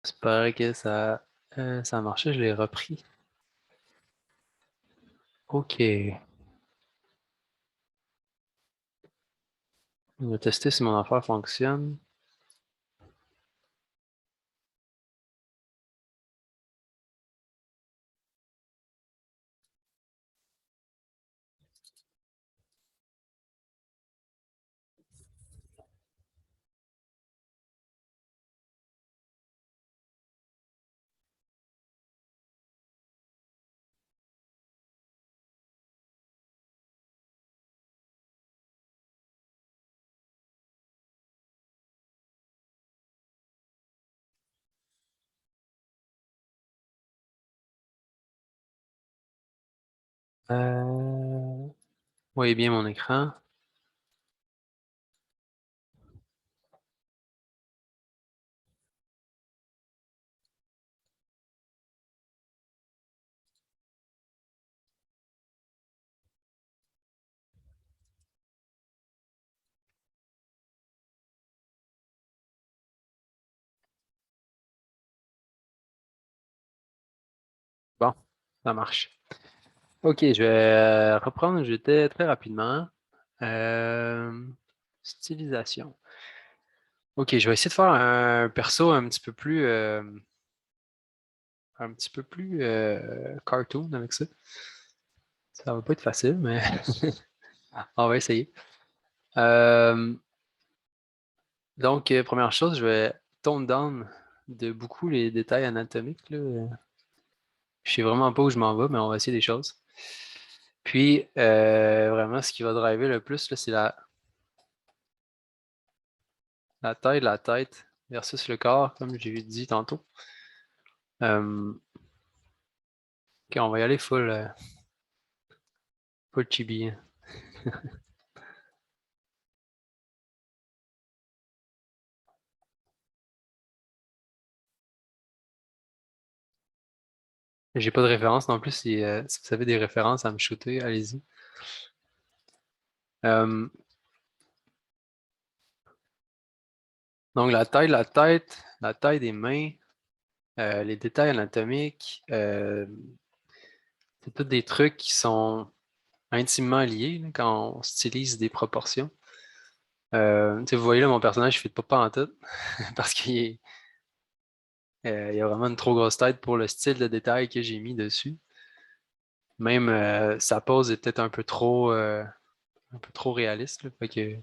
C'est pareil que ça a marché, je l'ai repris. OK. On va tester si mon affaire fonctionne. Vous voyez bien mon écran? Bon, ça marche. OK, je vais reprendre où j'étais très rapidement. Euh, Stylisation. OK, je vais essayer de faire un perso un petit peu plus cartoon avec ça. Ça va pas être facile, mais on va essayer. Euh, donc, première chose, je vais tone down de beaucoup les détails anatomiques, là. Je sais vraiment pas où je m'en vais, mais on va essayer des choses. Puis, vraiment, ce qui va driver le plus, là, c'est la taille de la tête versus le corps, comme j'ai dit tantôt. Euh, ok, on va y aller full chibi, hein. J'ai pas de référence non plus. Si vous avez des références à me shooter, allez-y. Euh, donc, la taille de la tête, la taille des mains, les détails anatomiques, c'est tous des trucs qui sont intimement liés là, quand on stylise des proportions. Tu sais, vous voyez là, mon personnage, il fait pas en tout parce il a vraiment une trop grosse tête pour le style de détail que j'ai mis dessus. Même sa pose est peut-être un peu trop réaliste, là. Fait que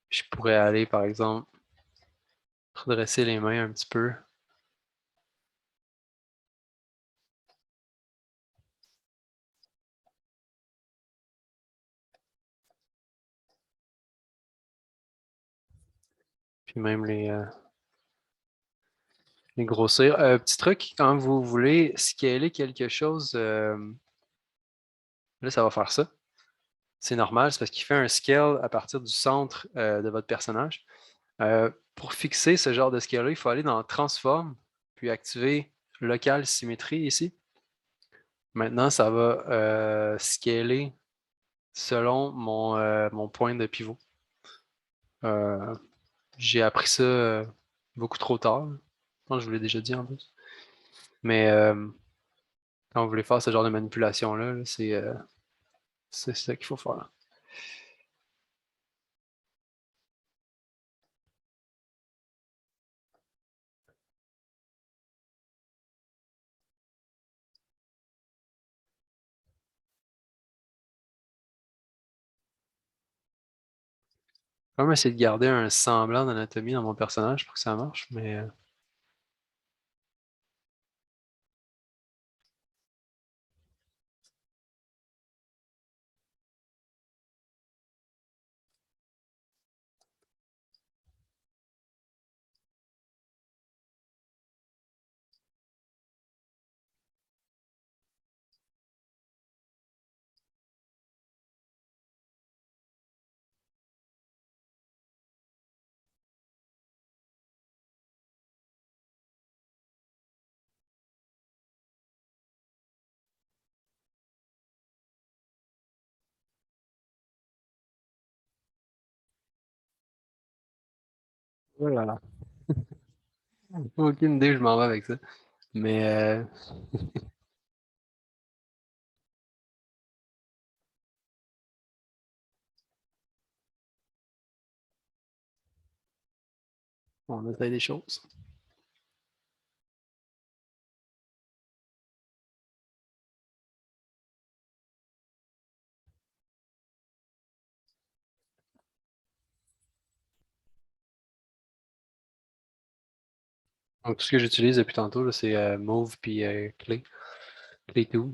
je pourrais aller, par exemple, redresser les mains un petit peu. Puis même les grossir. Petit truc, quand vous voulez scaler quelque chose, là, ça va faire ça. C'est normal, c'est parce qu'il fait un scale à partir du centre de votre personnage. Pour fixer ce genre de scale-là, il faut aller dans Transform, puis activer Local Symétrie ici. Maintenant, ça va scaler selon mon point de pivot. Euh, j'ai appris ça beaucoup trop tard. Je pense que je vous l'ai déjà dit en plus. Mais quand vous voulez faire ce genre de manipulation-là, là, c'est ça qu'il faut faire. Je vais même essayer de garder un semblant d'anatomie dans mon personnage pour que ça marche, mais voilà. Aucune idée où je m'en vais avec ça. Mais on essaie des choses. Donc, tout ce que j'utilise depuis tantôt, là, c'est Mauve puis Clay. Clay Tool.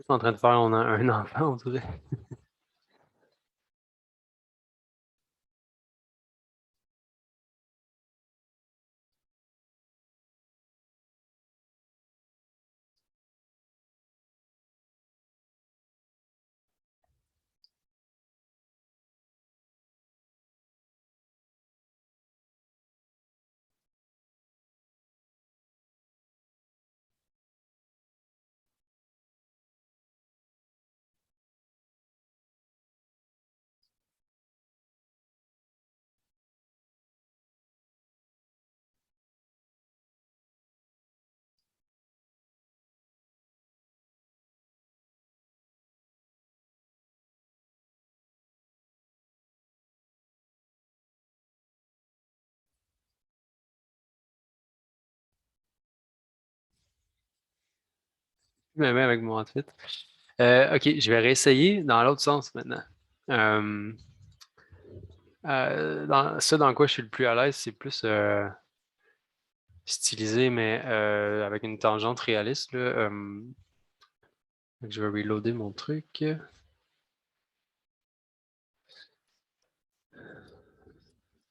En train de faire on a un enfant, on dirait. Même avec mon outfit. Ok, je vais réessayer dans l'autre sens maintenant. Euh, dans quoi je suis le plus à l'aise, c'est plus stylisé, mais avec une tangente réaliste, là. Je vais reloader mon truc.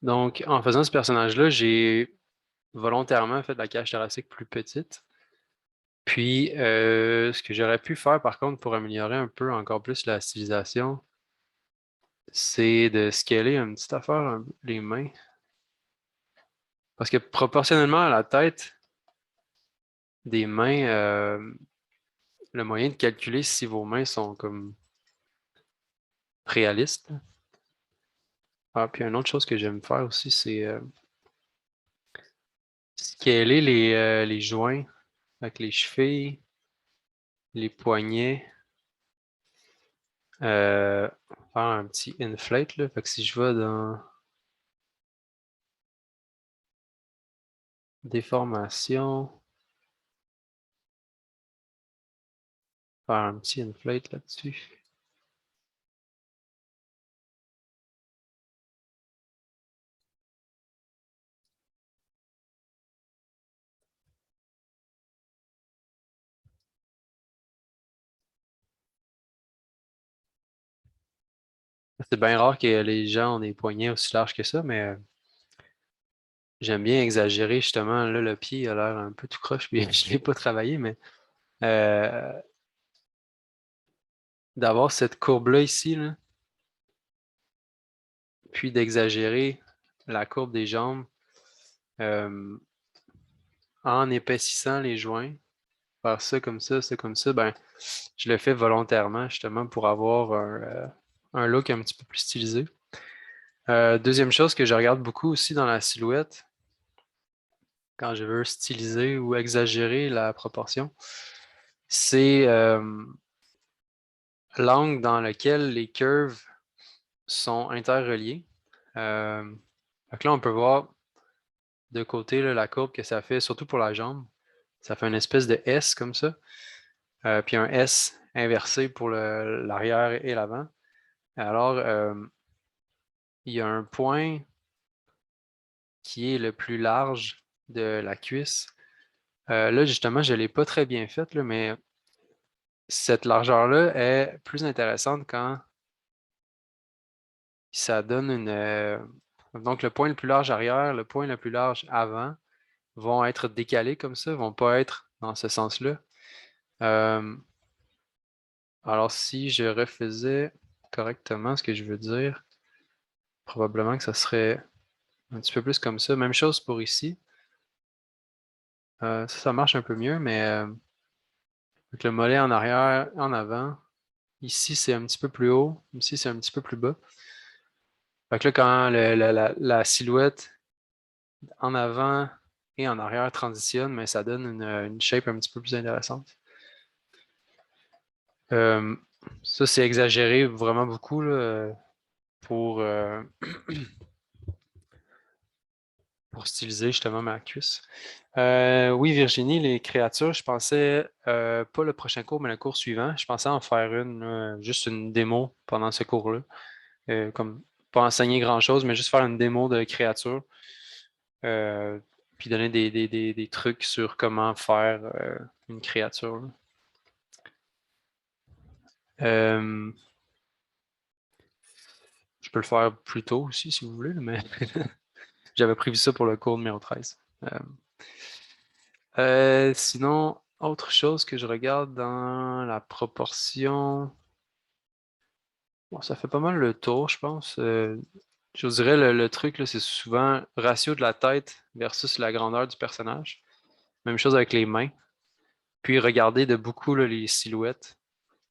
Donc, en faisant ce personnage-là, j'ai volontairement fait la cage thoracique plus petite. Puis, ce que j'aurais pu faire, par contre, pour améliorer un peu encore plus la stylisation, c'est de scaler une petite affaire, les mains. Parce que proportionnellement à la tête des mains, le moyen de calculer si vos mains sont comme réalistes. Ah, puis une autre chose que j'aime faire aussi, c'est scaler les joints avec les chevilles, les poignets, euh, faire un petit inflate, là. Fait que si je vais dans déformation, faire un petit inflate là-dessus. C'est bien rare que les gens ont des poignets aussi larges que ça, mais j'aime bien exagérer justement. Là, le pied a l'air un peu tout croche, puis je ne l'ai pas travaillé, mais euh, d'avoir cette courbe-là ici, là, puis d'exagérer la courbe des jambes euh, en épaississant les joints, faire ça comme ça, ben, je le fais volontairement justement pour avoir un look un petit peu plus stylisé. Deuxième chose que je regarde beaucoup aussi dans la silhouette, quand je veux styliser ou exagérer la proportion, c'est l'angle dans lequel les curves sont interreliés. Euh, donc là, on peut voir de côté là, la courbe que ça fait, surtout pour la jambe. Ça fait une espèce de S comme ça, puis un S inversé pour l'arrière et l'avant. Alors, il y a un point qui est le plus large de la cuisse. Là, justement, je ne l'ai pas très bien faite, là, mais cette largeur-là est plus intéressante quand ça donne Donc, le point le plus large arrière, le point le plus large avant vont être décalés comme ça, vont pas être dans ce sens-là. Alors, si je refaisais correctement ce que je veux dire, probablement que ça serait un petit peu plus comme ça. Même chose pour ici. Ça marche un peu mieux, mais avec le mollet en arrière, en avant. Ici, c'est un petit peu plus haut. Ici, c'est un petit peu plus bas. Fait que là, quand la silhouette en avant et en arrière transitionne, mais ça donne une shape un petit peu plus intéressante. Ça, c'est exagéré vraiment beaucoup là, pour, pour styliser justement ma cuisse. Oui, Virginie, les créatures, je pensais pas le prochain cours, mais le cours suivant. Je pensais en faire juste une démo pendant ce cours-là. Comme pas enseigner grand-chose, mais juste faire une démo de créatures. Puis donner des trucs sur comment faire une créature. Je peux le faire plus tôt aussi, si vous voulez, mais j'avais prévu ça pour le cours numéro 13. Sinon, autre chose que je regarde dans la proportion. Bon, ça fait pas mal le tour, je pense. Je vous dirais, le truc, là, c'est souvent ratio de la tête versus la grandeur du personnage. Même chose avec les mains. Puis regarder de beaucoup là, les silhouettes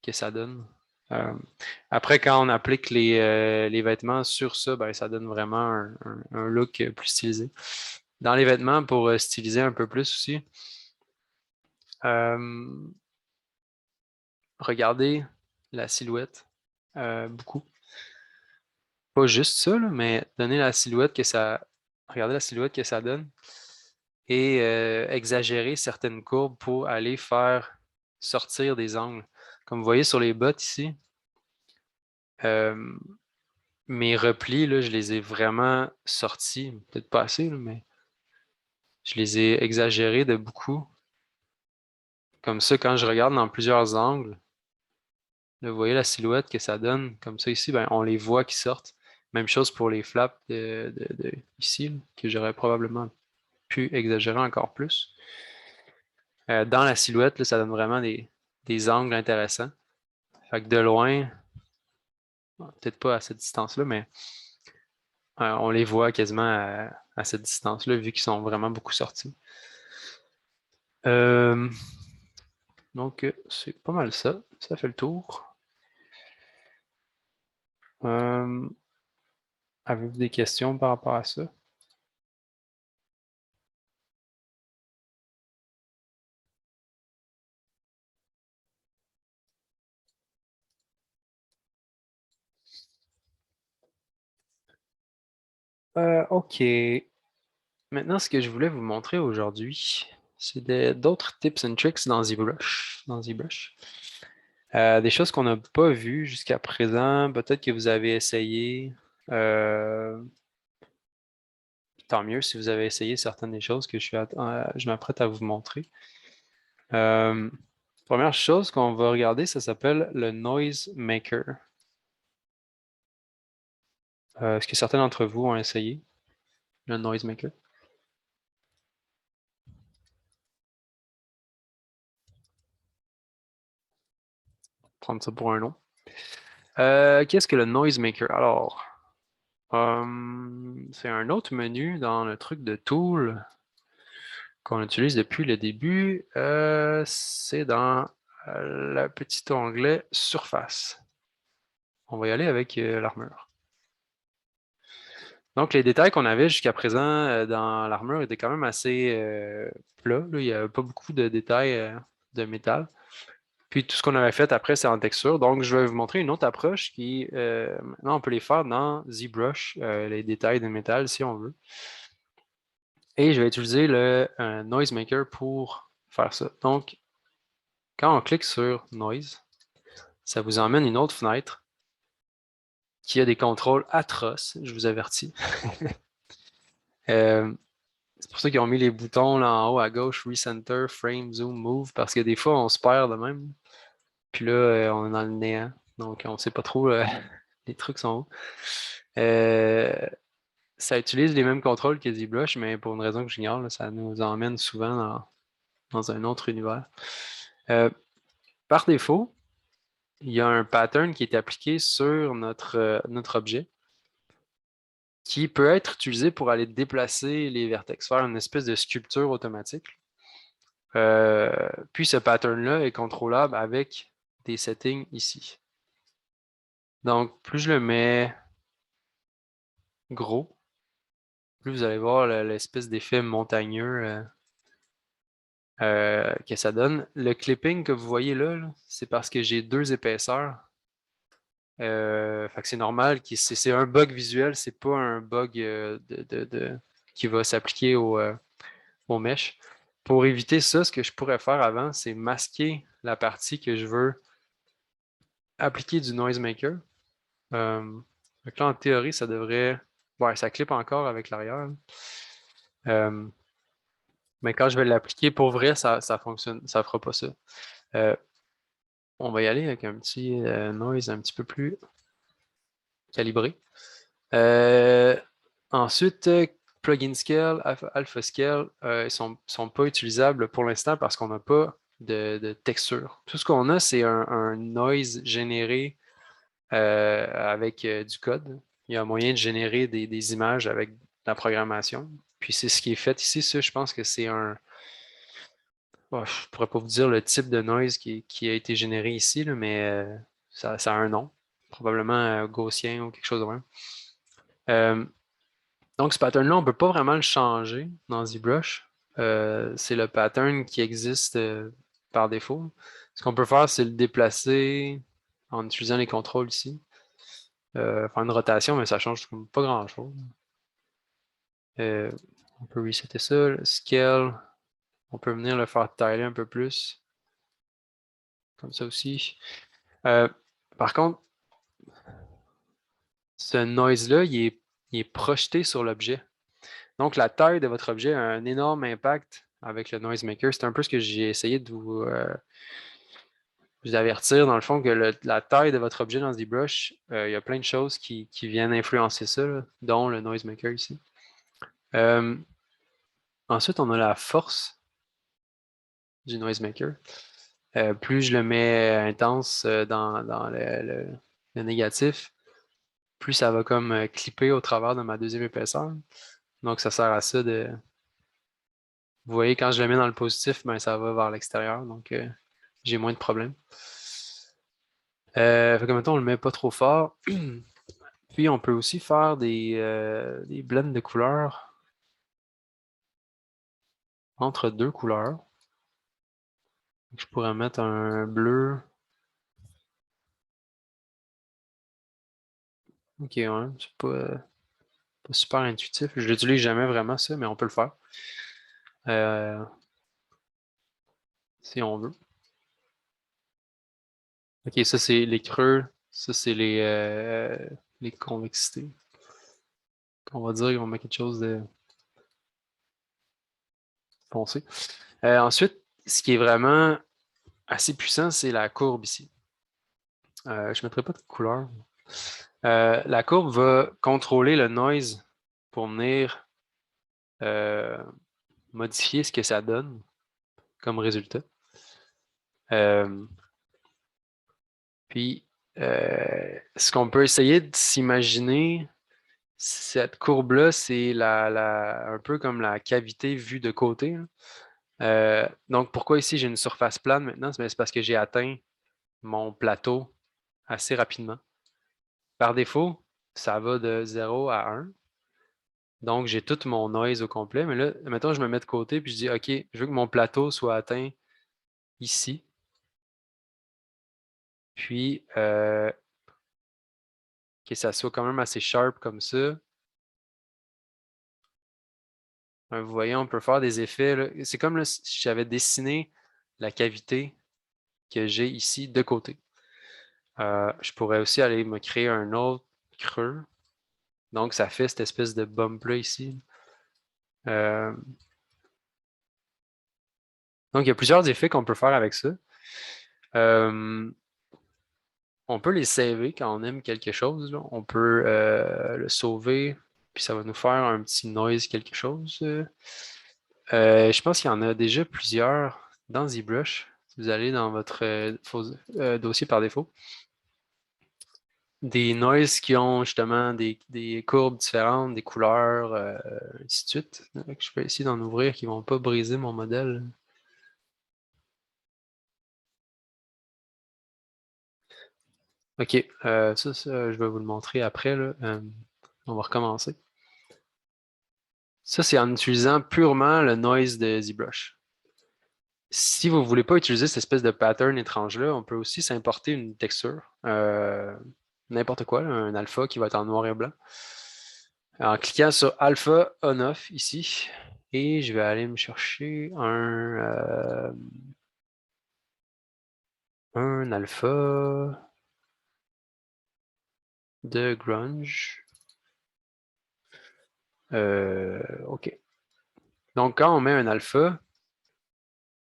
que ça donne. Euh, Après, quand on applique les vêtements sur ça, ben, ça donne vraiment un look plus stylisé. Dans les vêtements, pour styliser un peu plus aussi, euh, regardez la silhouette beaucoup. Pas juste ça, là, mais donner la silhouette que ça. Regardez la silhouette que ça donne et exagérer certaines courbes pour aller faire sortir des angles. Comme vous voyez sur les bottes ici, euh, mes replis, là, je les ai vraiment sortis. Peut-être pas assez, là, mais je les ai exagérés de beaucoup. Comme ça, quand je regarde dans plusieurs angles, là, vous voyez la silhouette que ça donne. Comme ça ici, ben, on les voit qui sortent. Même chose pour les flaps ici, là, que j'aurais probablement pu exagérer encore plus. Dans la silhouette, là, ça donne vraiment des angles intéressants. Fait que de loin, peut-être pas à cette distance-là, mais on les voit quasiment à cette distance-là, vu qu'ils sont vraiment beaucoup sortis. Euh, donc, c'est pas mal ça. Ça fait le tour. Euh, Avez-vous des questions par rapport à ça? OK. Maintenant, ce que je voulais vous montrer aujourd'hui, c'est d'autres tips and tricks dans ZBrush. Des choses qu'on n'a pas vues jusqu'à présent, peut-être que vous avez essayé. Euh, Tant mieux si vous avez essayé certaines des choses que je m'apprête à vous montrer. Euh, Première chose qu'on va regarder, ça s'appelle le Noise Maker. Est-ce que certains d'entre vous ont essayé le Noise Maker? Prendre ça pour un nom. Qu'est-ce que le Noise Maker? Alors, c'est un autre menu dans le truc de Tool qu'on utilise depuis le début. C'est dans le petit onglet Surface. On va y aller avec l'armure. Donc, les détails qu'on avait jusqu'à présent dans l'armure étaient quand même assez plats, là. Il n'y avait pas beaucoup de détails de métal. Puis tout ce qu'on avait fait après, c'est en texture. Donc, je vais vous montrer une autre approche qui, maintenant, on peut les faire dans ZBrush, les détails de métal si on veut. Et je vais utiliser le Noise Maker pour faire ça. Donc, quand on clique sur Noise, ça vous emmène une autre fenêtre qui a des contrôles atroces, je vous avertis. Euh, c'est pour ça qu'ils ont mis les boutons là en haut à gauche, Recenter, Frame, Zoom, Move, parce que des fois, on se perd de même. Puis là, on est dans le néant. Donc, on ne sait pas trop les trucs sont où. Euh, ça utilise les mêmes contrôles que ZBrush, mais pour une raison que j'ignore, là, ça nous emmène souvent dans un autre univers. Par défaut, il y a un pattern qui est appliqué sur notre objet qui peut être utilisé pour aller déplacer les vertex, faire une espèce de sculpture automatique. Puis ce pattern-là est contrôlable avec des settings ici. Donc, plus je le mets gros, plus vous allez voir l'espèce d'effet montagneux que ça donne. Le clipping que vous voyez là, c'est parce que j'ai deux épaisseurs. Fait que c'est normal, c'est un bug visuel, c'est pas un bug qui va s'appliquer au mesh. Pour éviter ça, ce que je pourrais faire avant, c'est masquer la partie que je veux appliquer du noisemaker. Donc là, en théorie, ça devrait. Ouais, ça clip encore avec l'arrière. Mais quand je vais l'appliquer pour vrai, ça fonctionne, ça fera pas ça. On va y aller avec un petit noise un petit peu plus calibré. Ensuite, plugin scale, alpha scale, ils sont pas utilisables pour l'instant parce qu'on n'a pas de texture. Tout ce qu'on a, c'est un noise généré avec du code. Il y a moyen de générer des images avec la programmation. Puis c'est ce qui est fait ici. Ça, je pense que c'est un. Bon, je ne pourrais pas vous dire le type de noise qui a été généré ici, là, mais ça a un nom. Probablement gaussien ou quelque chose de même. Donc, ce pattern-là, on ne peut pas vraiment le changer dans ZBrush. C'est le pattern qui existe par défaut. Ce qu'on peut faire, c'est le déplacer en utilisant les contrôles ici. Faire une rotation, mais ça change pas grand-chose. On peut resetter ça. Le scale, on peut venir le faire tiler un peu plus. Comme ça aussi. Par contre, ce noise-là, il est projeté sur l'objet. Donc, la taille de votre objet a un énorme impact avec le noisemaker. C'est un peu ce que j'ai essayé de vous avertir, dans le fond, que la taille de votre objet dans ZBrush, il y a plein de choses qui viennent influencer ça, là, dont le noisemaker ici. Ensuite, on a la force du noisemaker. Plus je le mets intense dans le négatif, plus ça va comme clipper au travers de ma deuxième épaisseur. Donc, ça sert à ça de. Vous voyez, quand je le mets dans le positif, ben, ça va vers l'extérieur. Donc, j'ai moins de problèmes. Fait que mettons, on le met pas trop fort. Puis, on peut aussi faire des blends de couleurs entre deux couleurs. Je pourrais mettre un bleu. Ok, ouais, c'est pas super intuitif. Je l'utilise jamais vraiment ça, mais on peut le faire. Si on veut. Ok, ça c'est les creux. Ça c'est les convexités. On va dire qu'on met quelque chose de foncé. Ensuite, ce qui est vraiment assez puissant, c'est la courbe ici. Je ne mettrai pas de couleur. La courbe va contrôler le noise pour venir modifier ce que ça donne comme résultat. Puis, ce qu'on peut essayer de s'imaginer, cette courbe-là, c'est un peu comme la cavité vue de côté. Donc, pourquoi ici j'ai une surface plane maintenant? C'est parce que j'ai atteint mon plateau assez rapidement. Par défaut, ça va de 0 à 1. Donc, j'ai tout mon noise au complet. Mais là, maintenant, je me mets de côté puis je dis, OK, je veux que mon plateau soit atteint ici. Puis, que ça soit quand même assez sharp comme ça. Vous voyez, on peut faire des effets. C'est comme là, si j'avais dessiné la cavité que j'ai ici de côté. Je pourrais aussi aller me créer un autre creux. Donc, ça fait cette espèce de bump-là ici. Donc, il y a plusieurs effets qu'on peut faire avec ça. On peut les saver quand on aime quelque chose, là. On peut le sauver Puis ça va nous faire un petit noise quelque chose. Je pense qu'il y en a déjà plusieurs dans ZBrush. Si vous allez dans votre dossier par défaut, des noises qui ont justement des courbes différentes, des couleurs, ainsi de suite. Je peux essayer d'en ouvrir qui ne vont pas briser mon modèle. OK, ça, je vais vous le montrer après, là. On va recommencer. Ça, c'est en utilisant purement le noise de ZBrush. Si vous ne voulez pas utiliser cette espèce de pattern étrange-là, on peut aussi s'importer une texture, n'importe quoi, là, un alpha qui va être en noir et blanc. En cliquant sur Alpha On-Off ici, et je vais aller me chercher un alpha de grunge. OK. Donc, quand on met un alpha,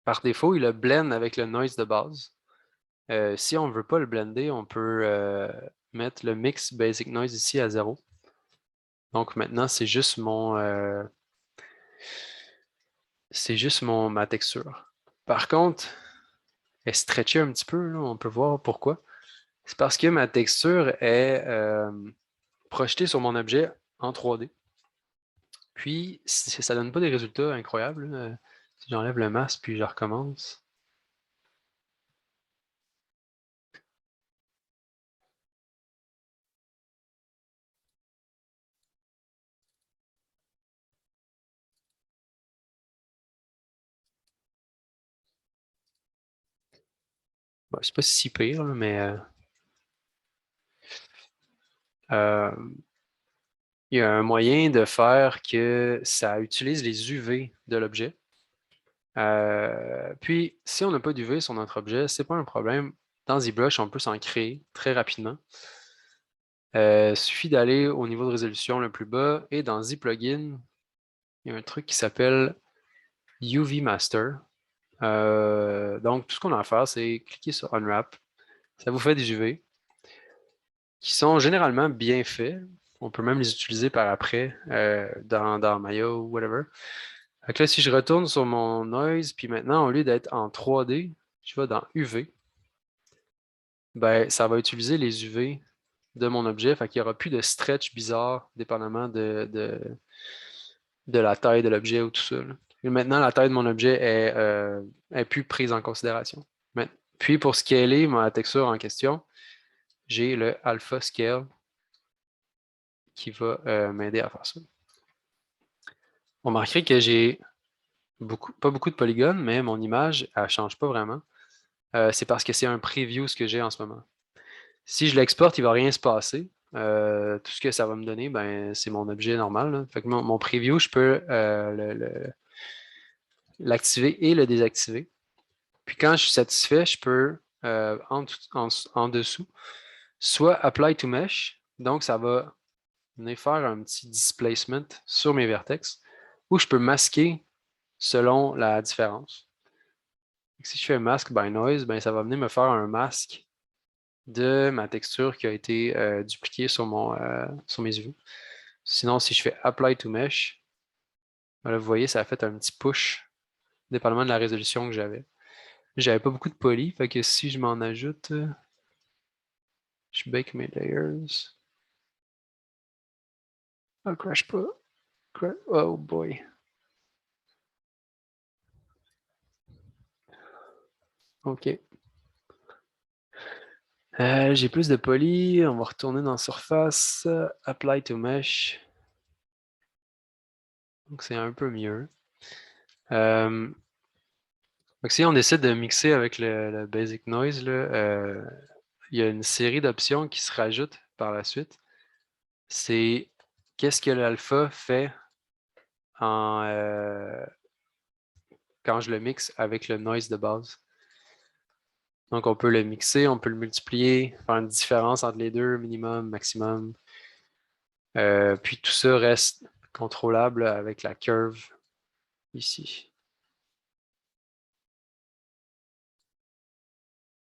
par défaut, il le blend avec le noise de base. Si on ne veut pas le blender, on peut mettre le mix basic noise ici à 0. Donc maintenant, c'est juste ma texture. Par contre, elle est stretchée un petit peu, là, on peut voir pourquoi. C'est parce que ma texture est projetée sur mon objet en 3D. Puis, ça ne donne pas des résultats incroyables. Si j'enlève le masque puis je recommence. Bon, c'est pas si pire, là, mais euh, il y a un moyen de faire que ça utilise les UV de l'objet. Puis, si on n'a pas d'UV sur notre objet, c'est pas un problème. Dans ZBrush, on peut s'en créer très rapidement. Il suffit d'aller au niveau de résolution le plus bas et dans ZPlugin, il y a un truc qui s'appelle UV Master. Donc, tout ce qu'on a à faire, c'est cliquer sur Unwrap. Ça vous fait des UV qui sont généralement bien faits. On peut même les utiliser par après dans Maya ou whatever. Donc là, si je retourne sur mon noise, puis maintenant, au lieu d'être en 3D, je vais dans UV. Ben, ça va utiliser les UV de mon objet. Fait qu'il n'y aura plus de stretch bizarre, dépendamment de la taille de l'objet ou tout ça, là. Et maintenant, la taille de mon objet est plus prise en considération. Puis, pour scaler ma texture en question, j'ai le Alpha Scale qui va m'aider à faire ça. On remarquerait que j'ai pas beaucoup de polygones, mais mon image, elle ne change pas vraiment. C'est parce que c'est un preview ce que j'ai en ce moment. Si je l'exporte, il ne va rien se passer. Tout ce que ça va me donner, ben, c'est mon objet normal, là. Fait que mon preview, je peux l'activer et le désactiver. Puis quand je suis satisfait, je peux en dessous, soit Apply to Mesh, donc ça va venir faire un petit displacement sur mes vertex, ou je peux masquer selon la différence. Si je fais Mask by Noise, ben, ça va venir me faire un masque de ma texture qui a été dupliquée sur mes yeux. Sinon, si je fais Apply to Mesh, ben là, vous voyez, ça a fait un petit push, dépendamment de la résolution que j'avais. J'avais pas beaucoup de poly, fait que si je m'en ajoute, je bake mes layers. Oh, crash pas. Oh boy. OK. J'ai plus de poly. On va retourner dans Surface. Apply to Mesh. Donc, c'est un peu mieux. Donc, si on décide de mixer avec le Basic Noise, là, il y a une série d'options qui se rajoutent par la suite. C'est qu'est-ce que l'alpha fait quand je le mixe avec le noise de base. Donc, on peut le mixer, on peut le multiplier, faire une différence entre les deux, minimum, maximum. Puis tout ça reste contrôlable avec la curve ici.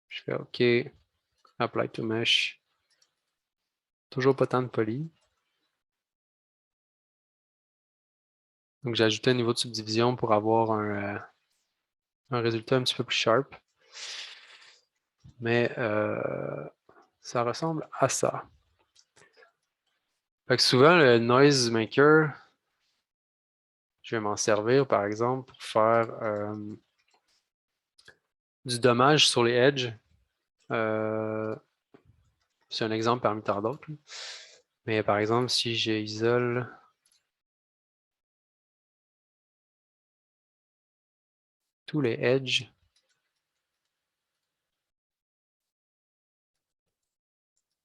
Je fais OK, Apply to Mesh. Toujours pas tant de poly. Donc, j'ai ajouté un niveau de subdivision pour avoir un résultat un petit peu plus sharp. Mais ça ressemble à ça. Fait que souvent, le noise maker, je vais m'en servir, par exemple, pour faire du dommage sur les edges. C'est un exemple parmi tant d'autres. Mais par exemple, si j'isole tous les edges,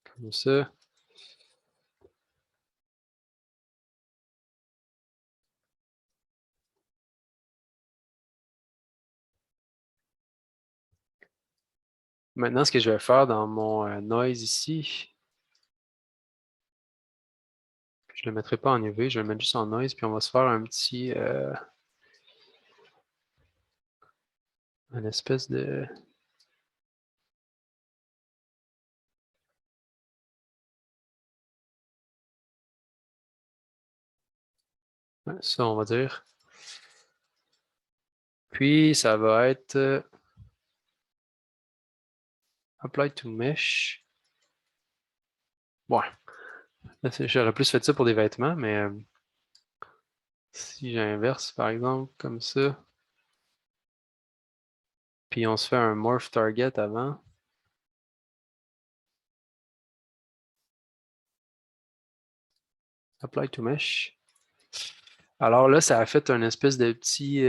comme ça, maintenant, ce que je vais faire dans mon noise ici, je ne le mettrai pas en UV, je vais le mettre juste en noise, puis on va se faire un petit, une espèce de... Ouais, ça, on va dire. Puis, ça va être Apply to Mesh. Ouais, j'aurais plus fait ça pour des vêtements, mais si j'inverse, par exemple, comme ça, puis on se fait un Morph Target avant, Apply to Mesh. Alors là, ça a fait un espèce de petit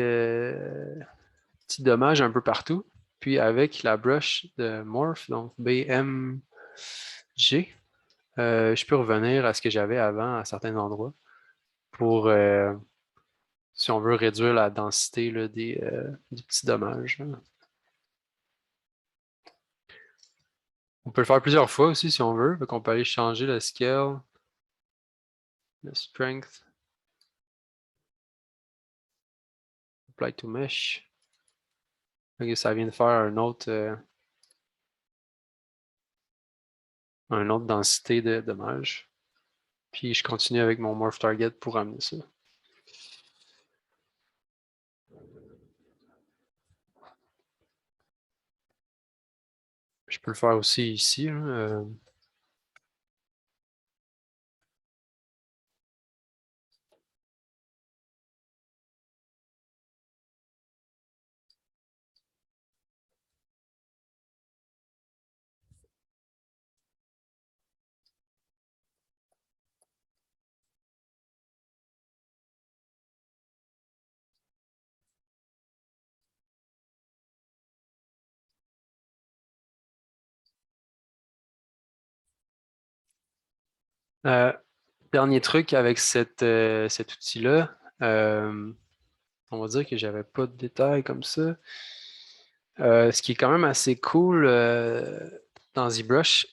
dommage un peu partout. Puis avec la brush de Morph, donc BMG, je peux revenir à ce que j'avais avant à certains endroits pour, si on veut, réduire la densité là, des petits dommages. On peut le faire plusieurs fois aussi si on veut. Donc on peut aller changer le scale, le strength, apply to mesh. Ok, ça vient de faire une autre densité de dommages. Puis je continue avec mon morph target pour amener ça. Je peux le faire aussi ici. Hein. Euh, Dernier truc avec cet outil-là, on va dire que j'avais pas de détails comme ça. Ce qui est quand même assez cool dans ZBrush,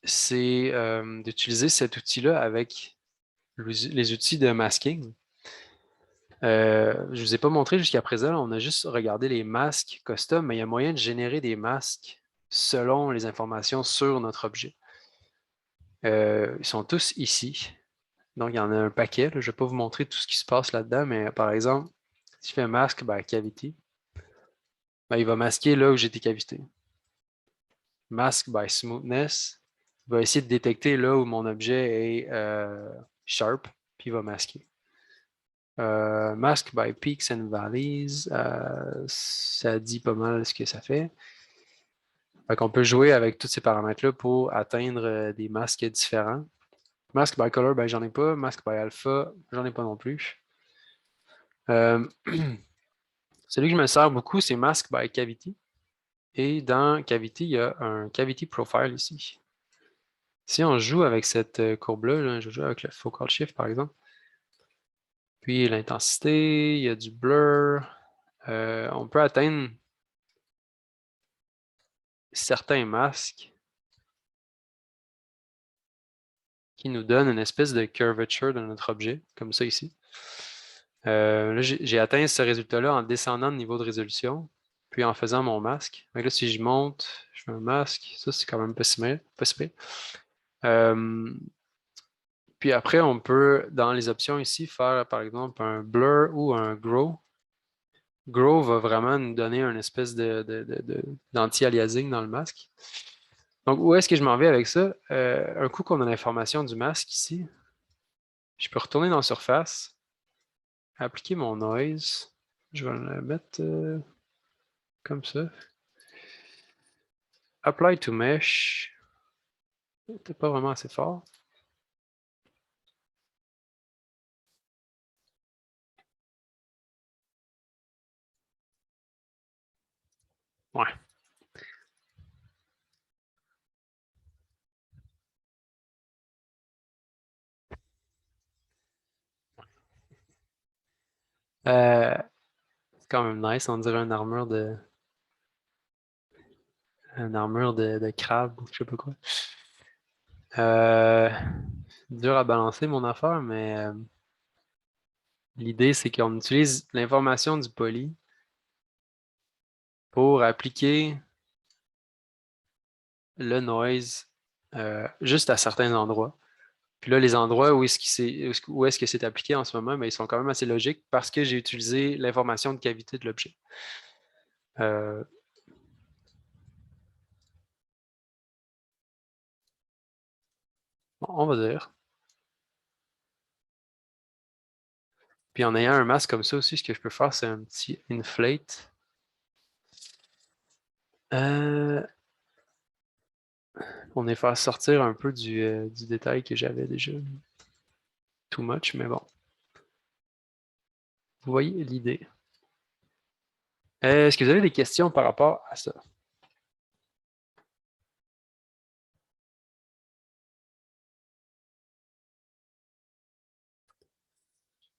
c'est d'utiliser cet outil-là avec les outils de masking. Je ne vous ai pas montré jusqu'à présent, on a juste regardé les masques custom, mais il y a moyen de générer des masques selon les informations sur notre objet. Ils sont tous ici. Donc, il y en a un paquet. Là. Je ne vais pas vous montrer tout ce qui se passe là-dedans, mais par exemple, si je fais masque by cavity, ben, il va masquer là où j'ai des cavités. Mask by smoothness, il va essayer de détecter là où mon objet est sharp, puis il va masquer. Mask by peaks and valleys, ça dit pas mal ce que ça fait. Fait qu'on peut jouer avec tous ces paramètres-là pour atteindre des masques différents. Mask by color, ben j'en ai pas. Mask by alpha, j'en ai pas non plus. Celui que je me sers beaucoup, c'est Mask by Cavity. Et dans Cavity, il y a un Cavity Profile ici. Si on joue avec cette courbe-là, là, je joue avec le Focal Shift par exemple, puis l'intensité, il y a du blur, on peut atteindre certains masques qui nous donnent une espèce de curvature de notre objet, comme ça ici. Là, j'ai atteint ce résultat-là en descendant de niveau de résolution, puis en faisant mon masque. Donc là, si je monte, je fais un masque, ça c'est quand même pas si pire. Puis après, on peut, dans les options ici, faire par exemple un blur ou un grow. Grow va vraiment nous donner une espèce d'anti-aliasing dans le masque. Donc, où est-ce que je m'en vais avec ça? Un coup qu'on a l'information du masque ici, je peux retourner dans Surface, appliquer mon noise. Je vais le mettre comme ça. Apply to mesh. C'était pas vraiment assez fort. Ouais. C'est quand même nice, on dirait une armure de crabe ou je sais pas quoi. Euh, dur à balancer mon affaire, mais l'idée c'est qu'on utilise l'information du poly pour appliquer le noise juste à certains endroits. Puis là, les endroits où est-ce que c'est appliqué en ce moment, mais ils sont quand même assez logiques parce que j'ai utilisé l'information de cavité de l'objet. Euh, on va dire. Puis en ayant un masque comme ça aussi, ce que je peux faire, c'est un petit inflate. Euh, on est faire sortir un peu du détail que j'avais déjà. Too much, mais bon. Vous voyez l'idée. Est-ce que vous avez des questions par rapport à ça?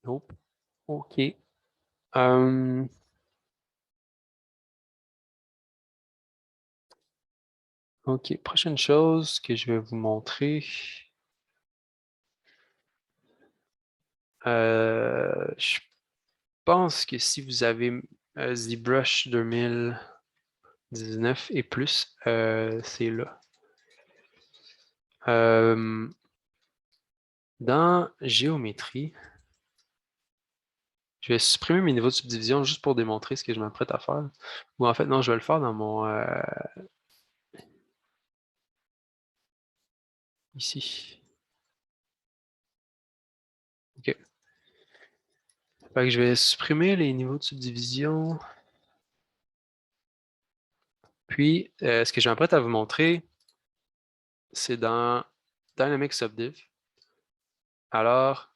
Nope. OK. Euh, OK. Prochaine chose que je vais vous montrer. Je pense que si vous avez ZBrush 2019 et plus, c'est là. Dans géométrie, je vais supprimer mes niveaux de subdivision juste pour démontrer ce que je m'apprête à faire. Ou en fait, non, je vais le faire dans mon ici. OK. Fait que je vais supprimer les niveaux de subdivision. Puis, ce que je m'apprête à vous montrer, c'est dans Dynamic Subdiv. Alors,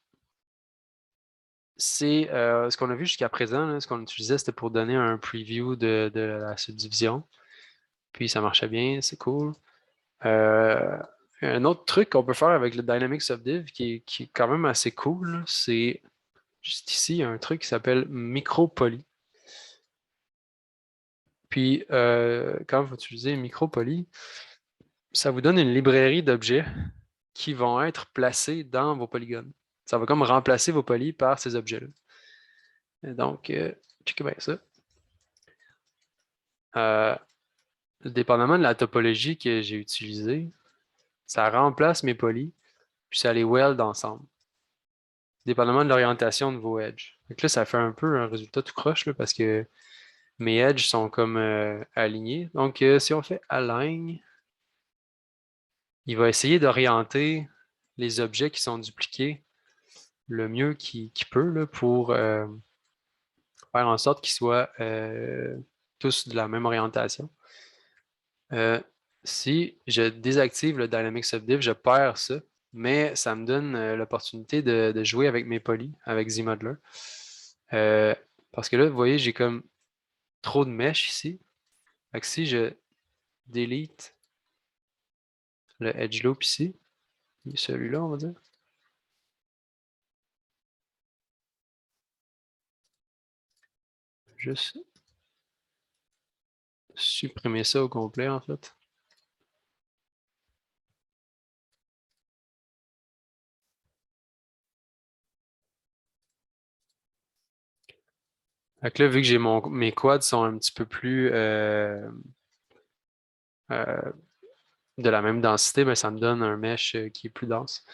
c'est ce qu'on a vu jusqu'à présent, là, ce qu'on utilisait, c'était pour donner un preview de la subdivision. Puis ça marchait bien, c'est cool. Euh, un autre truc qu'on peut faire avec le Dynamic Subdiv qui est quand même assez cool, c'est juste ici, il y a un truc qui s'appelle MicroPoly. Puis quand vous utilisez MicroPoly, ça vous donne une librairie d'objets qui vont être placés dans vos polygones. Ça va comme remplacer vos polys par ces objets-là. Et donc, checkez bien ça. Euh, dépendamment de la topologie que j'ai utilisée, ça remplace mes polys, puis ça les weld ensemble, dépendamment de l'orientation de vos edges. Donc là, ça fait un peu un résultat tout croche là, parce que mes edges sont comme alignés. Donc, si on fait align, il va essayer d'orienter les objets qui sont dupliqués le mieux qu'il peut là, pour faire en sorte qu'ils soient tous de la même orientation. Euh, si je désactive le Dynamic Subdiv, je perds ça, mais ça me donne l'opportunité de jouer avec mes polys, avec ZModeler. Euh, parce que là, vous voyez, j'ai comme trop de mesh ici. Fait que si je delete le edge loop ici, celui-là, on va dire, juste supprimer ça au complet, en fait. Fait que là, vu que mes quads sont un petit peu plus euh, de la même densité, ben, ça me donne un mesh qui est plus dense.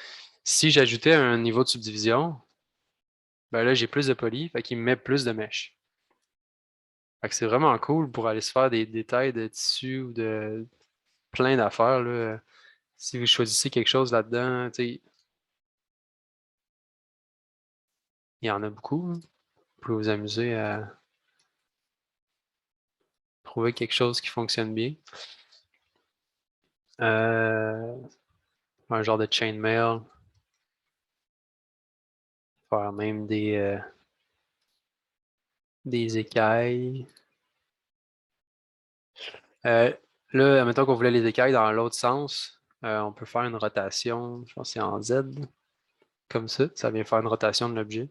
Si j'ajoutais un niveau de subdivision, ben là, j'ai plus de poly, fait qu'il me met plus de mèches. Fait que c'est vraiment cool pour aller se faire des détails de tissu ou de plein d'affaires, là. Si vous choisissez quelque chose là-dedans, tu sais, il y en a beaucoup, hein. Vous pouvez vous amuser à trouver quelque chose qui fonctionne bien. Un genre de chainmail, faire même des écailles. Euh, Là, admettons qu'on voulait les écailles dans l'autre sens, on peut faire une rotation, je pense que c'est en Z, comme ça vient faire une rotation de l'objet.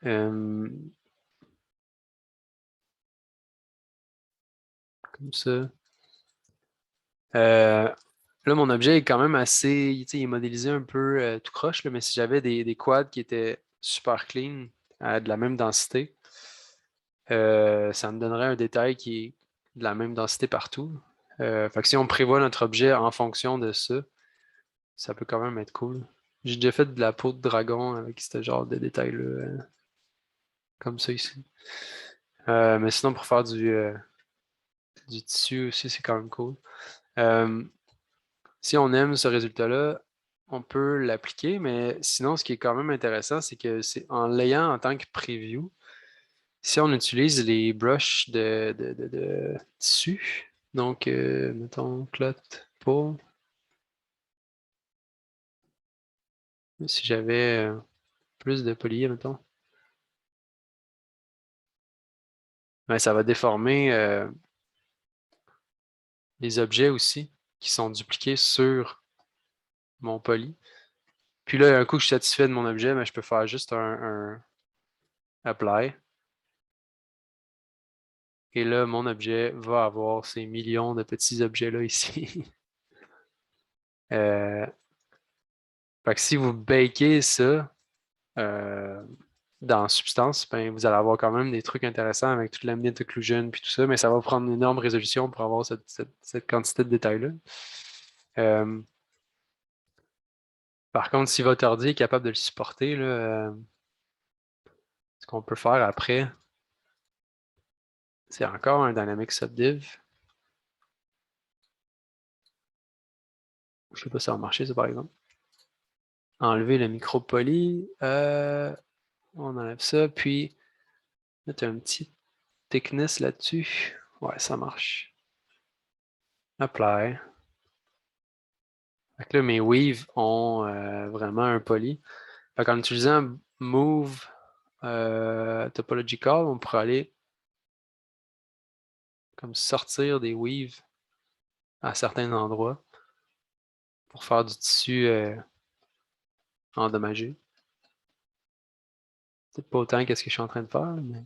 Comme ça. Là, mon objet est quand même assez, tu sais, il est modélisé un peu tout croche, là, mais si j'avais des quads qui étaient super clean, de la même densité, ça me donnerait un détail qui est de la même densité partout. Fait que si on prévoit notre objet en fonction de ça, ça peut quand même être cool. J'ai déjà fait de la peau de dragon avec ce genre de détails-là, comme ça ici. Mais sinon, pour faire du tissu aussi, c'est quand même cool. Euh, Si on aime ce résultat-là, on peut l'appliquer, mais sinon, ce qui est quand même intéressant, c'est que c'est en l'ayant en tant que preview, si on utilise les brushes de tissu, donc, mettons, clot, peau, si j'avais plus de poly, mettons, ben, ça va déformer les objets aussi qui sont dupliqués sur mon poly. Puis là, un coup que je suis satisfait de mon objet, ben, je peux faire juste un apply. Et là, mon objet va avoir ces millions de petits objets-là ici. Euh, Fait que si vous bakez ça dans Substance, ben, vous allez avoir quand même des trucs intéressants avec toute la mid occlusion puis tout ça, mais ça va prendre une énorme résolution pour avoir cette quantité de détails-là. Euh, Par contre, si votre ordi est capable de le supporter, là, ce qu'on peut faire après, c'est encore un Dynamic Subdiv. Je sais pas si ça va marcher, ça, par exemple. Enlever le micro-poly. On enlève ça, puis mettre un petit thickness là-dessus. Ouais, ça marche. Apply. Fait que là, mes weaves ont vraiment un poly. Fait qu'en utilisant Move Topological, on pourrait aller comme sortir des weaves à certains endroits pour faire du tissu endommagé. Peut-être pas autant qu'est-ce que je suis en train de faire, mais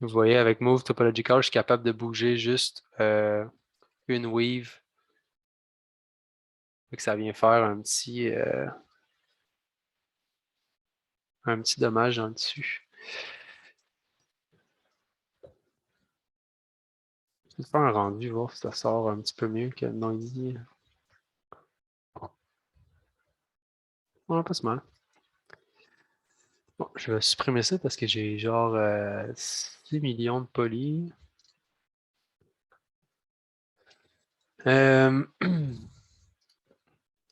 vous voyez, avec Move Topological, je suis capable de bouger juste une weave. Fait que ça vient faire un petit dommage dans le tissu. Je vais faire un rendu, voir si ça sort un petit peu mieux que Noisy. Ouais, pas si mal. Bon, je vais supprimer ça parce que j'ai genre 6 millions de polis. Euh,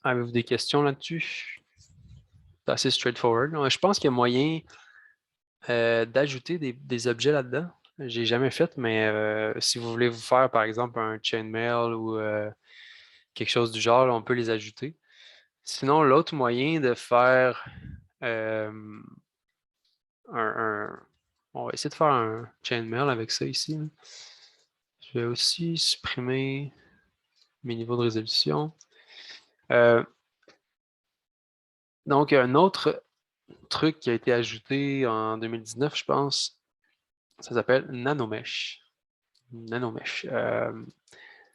Avez-vous des questions là-dessus? C'est assez straightforward. Je pense qu'il y a moyen d'ajouter des objets là-dedans. J'ai jamais fait, mais si vous voulez vous faire, par exemple, un chainmail ou quelque chose du genre, là, on peut les ajouter. Sinon, l'autre moyen de faire euh, on va essayer de faire un chainmail avec ça ici, là. Je vais aussi supprimer mes niveaux de résolution. Euh, donc, un autre truc qui a été ajouté en 2019, je pense, ça s'appelle Nanomesh. Nanomesh.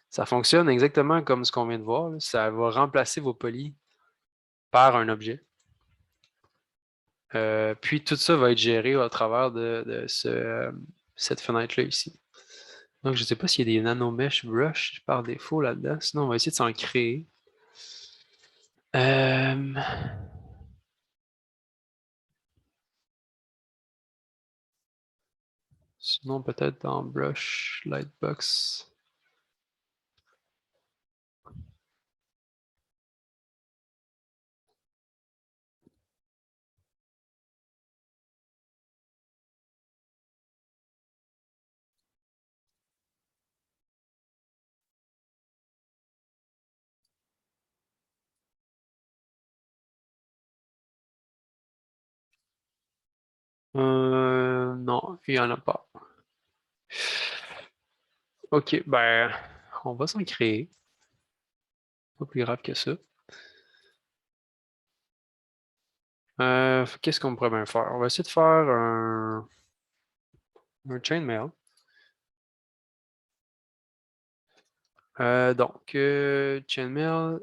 Ça fonctionne exactement comme ce qu'on vient de voir, là. Ça va remplacer vos polys par un objet. Puis tout ça va être géré au travers de cette fenêtre-là ici. Donc, je ne sais pas s'il y a des nanomesh brush par défaut là-dedans. Sinon, on va essayer de s'en créer. Euh, Sinon, peut-être dans Brush, Lightbox. Non, il n'y en a pas. Ok, ben, on va s'en créer. Pas plus grave que ça. Qu'est-ce qu'on pourrait bien faire? On va essayer de faire un chainmail. Chainmail,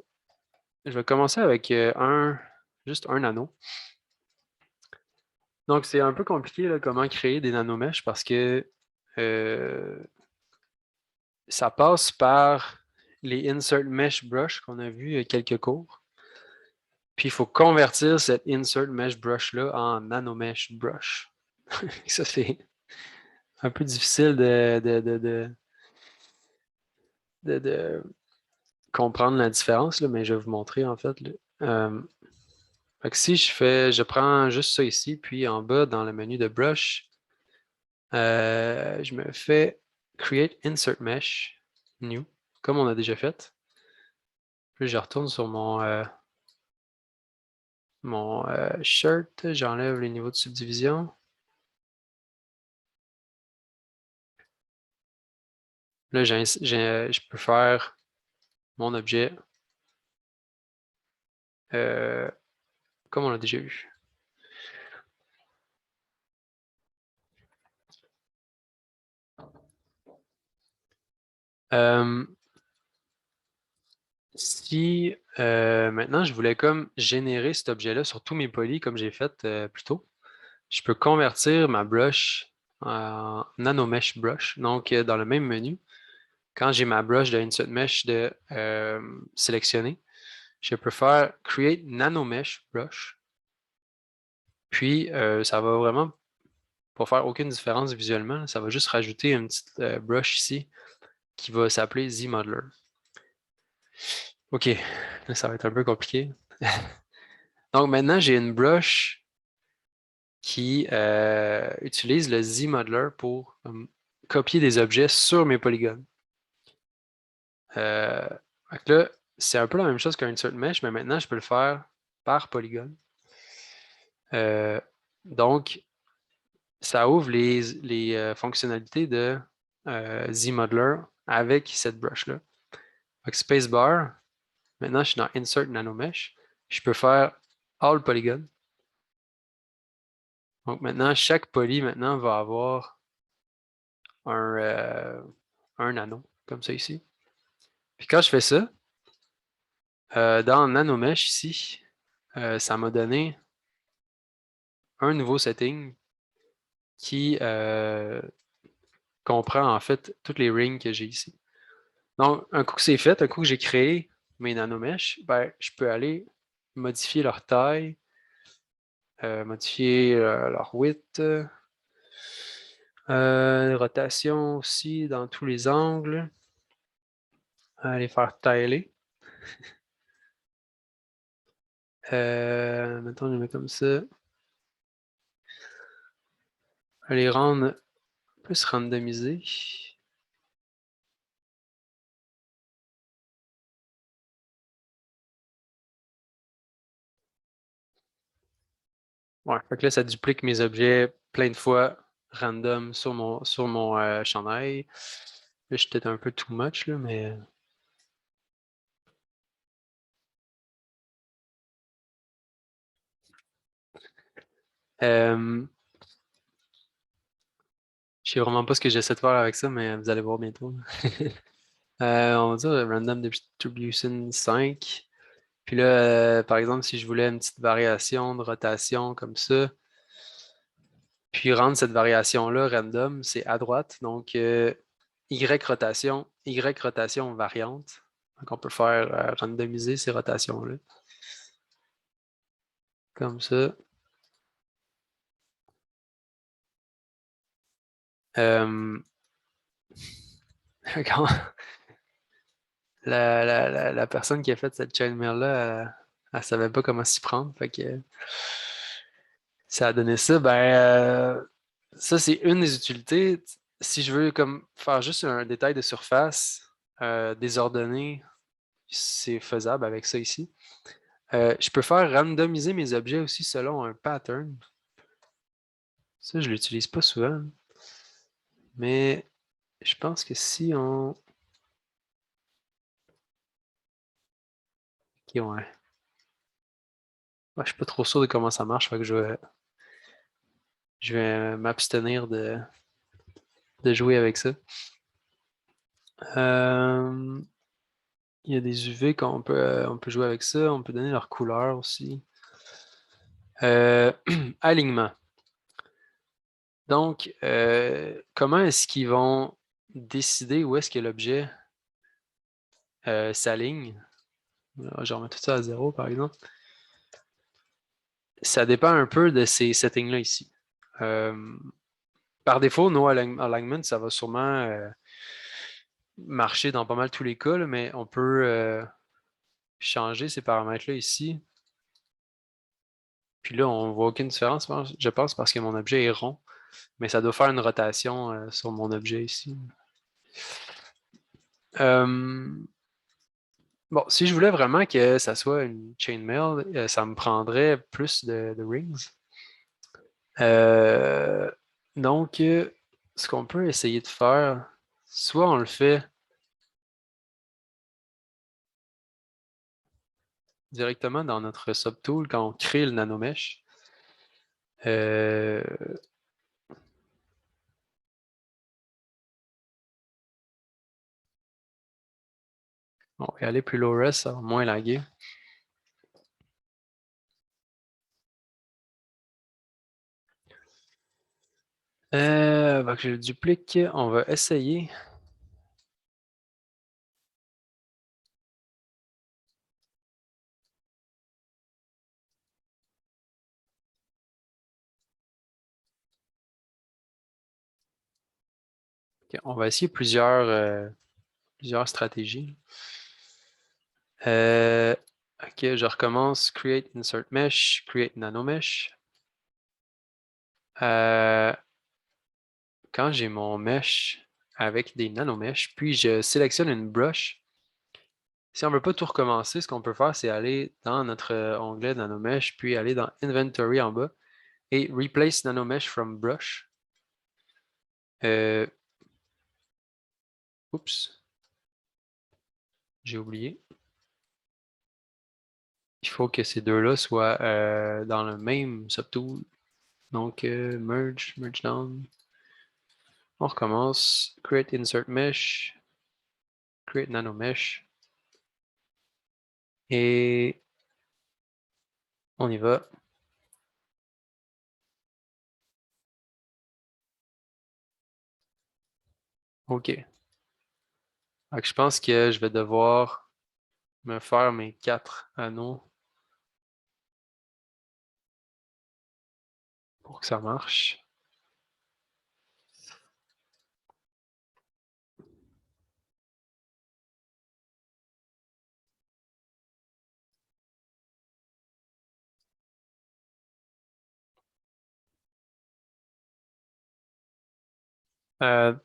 je vais commencer avec juste un nano. Donc, c'est un peu compliqué là, comment créer des nanomèches parce que euh, ça passe par les insert mesh brush qu'on a vu il y a quelques cours. Puis, il faut convertir cette insert mesh brush-là en nanomesh brush. Ça, c'est un peu difficile de comprendre la différence, là, mais je vais vous montrer en fait. Là. Fait que si je prends juste ça ici, puis en bas, dans le menu de brush, je me fais Create Insert Mesh, New, comme on a déjà fait. Puis je retourne sur mon shirt, j'enlève les niveaux de subdivision. Là, je peux faire mon objet euh, comme on l'a déjà vu. Euh, Si maintenant je voulais comme générer cet objet-là sur tous mes polis comme j'ai fait plus tôt, je peux convertir ma brush en nanomesh brush. Donc dans le même menu, quand j'ai ma brush de Insert Mesh sélectionnée, je peux faire Create Nanomesh Brush. Puis ça va vraiment pas faire aucune différence visuellement. Ça va juste rajouter une petite brush ici qui va s'appeler Z-Modeler. OK, là, ça va être un peu compliqué. Donc maintenant, j'ai une brush qui utilise le Z-Modeler pour copier des objets sur mes polygones. Euh, donc là, c'est un peu la même chose qu'un insert mesh, mais maintenant, je peux le faire par polygone. Donc, ça ouvre les fonctionnalités de Z-Modeler avec cette brush-là. Donc, spacebar, maintenant, je suis dans Insert Nanomesh. Je peux faire All Polygon. Donc, maintenant, chaque poly maintenant va avoir un nano, comme ça ici. Puis quand je fais ça, dans Nanomesh ici, ça m'a donné un nouveau setting qui comprend en fait toutes les rings que j'ai ici. Donc, un coup que c'est fait, un coup que j'ai créé mes nanomeshs, ben, je peux aller modifier leur taille, modifier leur width, rotation aussi dans tous les angles, les faire tiler. Mettons, je les mets comme ça. Les rendre plus randomisés. Ouais, fait que là, ça duplique mes objets plein de fois random sur mon chandail. Là, je suis peut-être un peu too much, là, mais. Euh, je sais vraiment pas ce que j'essaie de faire avec ça, mais vous allez voir bientôt. On va dire Random Distribution 5. Puis là, par exemple, si je voulais une petite variation de rotation comme ça, puis rendre cette variation-là random, c'est à droite. Donc, Y rotation variante. Donc, on peut faire randomiser ces rotations-là. Comme ça. Quand la personne qui a fait cette chainmail-là, elle savait pas comment s'y prendre. Fait que ça a donné ça. Ça, c'est une des utilités. Si je veux comme faire juste un détail de surface désordonné, c'est faisable avec ça ici. Je peux faire randomiser mes objets aussi selon un pattern. Ça, je l'utilise pas souvent. Mais je pense que si on... Ok, ouais. Ouais, je suis pas trop sûr de comment ça marche, fait que je vais m'abstenir de jouer avec ça. Il y a des UV on peut jouer avec ça. On peut donner leur couleur aussi. Alignement. Donc, comment est-ce qu'ils vont décider où est-ce que l'objet s'aligne? Je remets tout ça à 0, par exemple. Ça dépend un peu de ces settings-là ici. Par défaut, no alignment, ça va sûrement marcher dans pas mal tous les cas, là, mais on peut changer ces paramètres-là ici. Puis là, on voit aucune différence, je pense, parce que mon objet est rond. Mais ça doit faire une rotation sur mon objet ici. Bon, si je voulais vraiment que ça soit une chainmail, ça me prendrait plus de rings. Donc, ce qu'on peut essayer de faire, soit on le fait directement dans notre subtool quand on crée le nanomesh. On va aller plus low res, ça va moins laguer. Que je le duplique, on va essayer. Okay, on va essayer plusieurs stratégies. Ok, je recommence. Create Insert Mesh, Create Nanomesh. Quand j'ai mon mesh avec des nanomeshs, puis je sélectionne une brush. Si on ne veut pas tout recommencer, ce qu'on peut faire, c'est aller dans notre onglet Nanomesh, puis aller dans Inventory en bas et Replace Nanomesh from Brush. Oups, j'ai oublié. Il faut que ces deux-là soient dans le même subtool. Donc, merge down. On recommence. Create Insert Mesh. Create Nanomesh. Et on y va. OK. Donc, je pense que je vais devoir me faire mes 4 anneaux pour que ça marche.